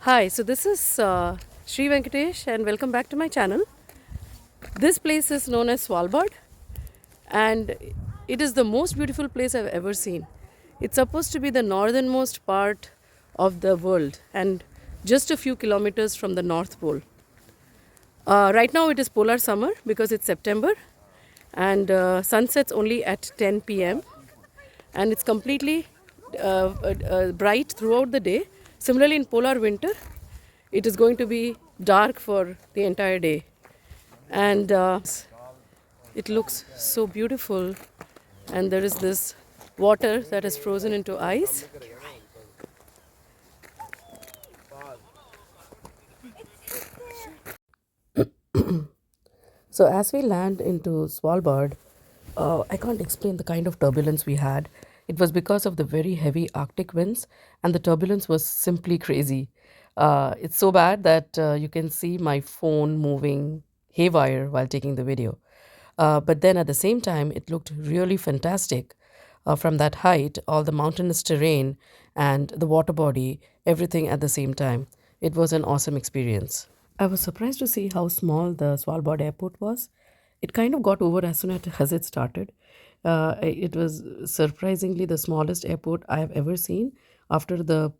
Hi, so this is Sri Venkatesh and welcome back to my channel. This place is known as Svalbard and it is the most beautiful place I've ever seen. It's supposed to be the northernmost part of the world and just a few kilometers from the North Pole. Right now it is polar summer because it's September and sunsets only at 10 p.m. and it's completely bright throughout the day. Similarly, in polar winter, it is going to be dark for the entire day. And it looks so beautiful. And there is this water that is frozen into ice. So as we land into Svalbard, I can't explain the kind of turbulence we had. It was because of the very heavy Arctic winds, and the turbulence was simply crazy. It's so bad that you can see my phone moving haywire while taking the video. But then at the same time, it looked really fantastic from that height, all the mountainous terrain and the water body, everything at the same time. It was an awesome experience. I was surprised to see how small the Svalbard airport was. It kind of got over as soon as it started. It was surprisingly the smallest airport I have ever seen after the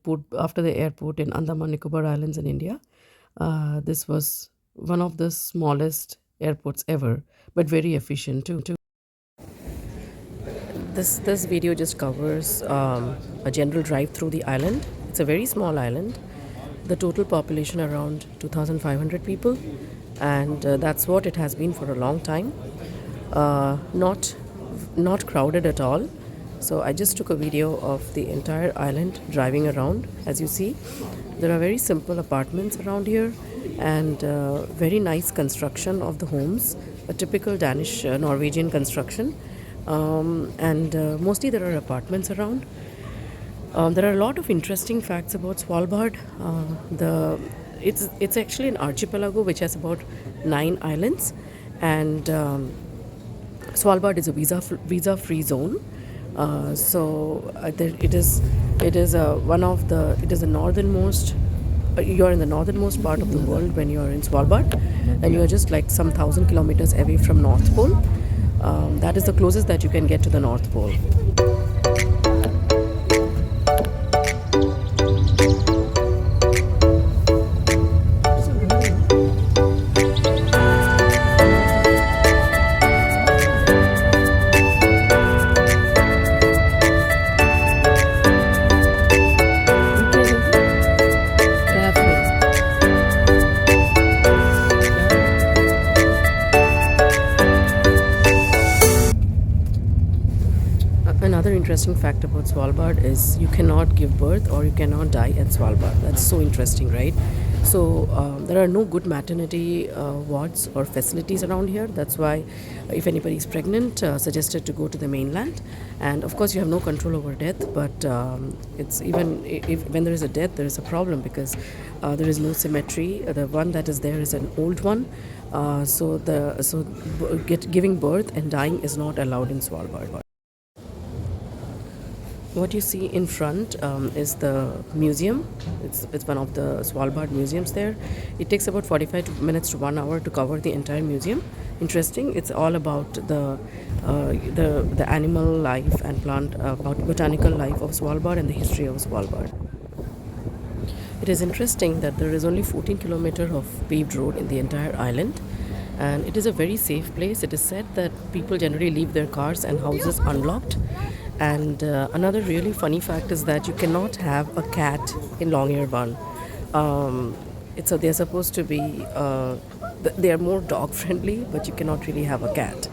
airport in Andaman Nicobar Islands in India. This was one of the smallest airports ever, but very efficient too. This video just covers a general drive through the island. It's a very small island. The total population around 2,500 people, and that's what it has been for a long time. Not crowded at all. So I just took a video of the entire island driving around. As you see, there are very simple apartments around here and very nice construction of the homes, a typical Danish Norwegian construction. And mostly there are apartments around. There are a lot of interesting facts about Svalbard. It's actually an archipelago which has about 9 islands, and Svalbard is a visa-free zone. It is the northernmost. You're in the northernmost part of the world when you're in Svalbard, and you're just like some 1,000 kilometers away from North Pole. That is the closest that you can get to the North Pole. Another interesting fact about Svalbard is you cannot give birth or you cannot die at Svalbard. That's so interesting, right? So there are no good maternity wards or facilities around here. That's why if anybody is pregnant, suggested to go to the mainland. And of course, you have no control over death. But it's even if when there is a death, there is a problem because there is no symmetry. The one that is there is an old one. Giving birth and dying is not allowed in Svalbard. What you see in front is the museum. It's one of the Svalbard museums there. It takes about 45 minutes to 1 hour to cover the entire museum. Interesting. It's all about the animal life and about botanical life of Svalbard and the history of Svalbard. It is interesting that there is only 14 kilometers of paved road in the entire island, and it is a very safe place. It is said that people generally leave their cars and houses unlocked. And another really funny fact is that you cannot have a cat in Longyearbyen. They're supposed to be, they are more dog friendly, but you cannot really have a cat.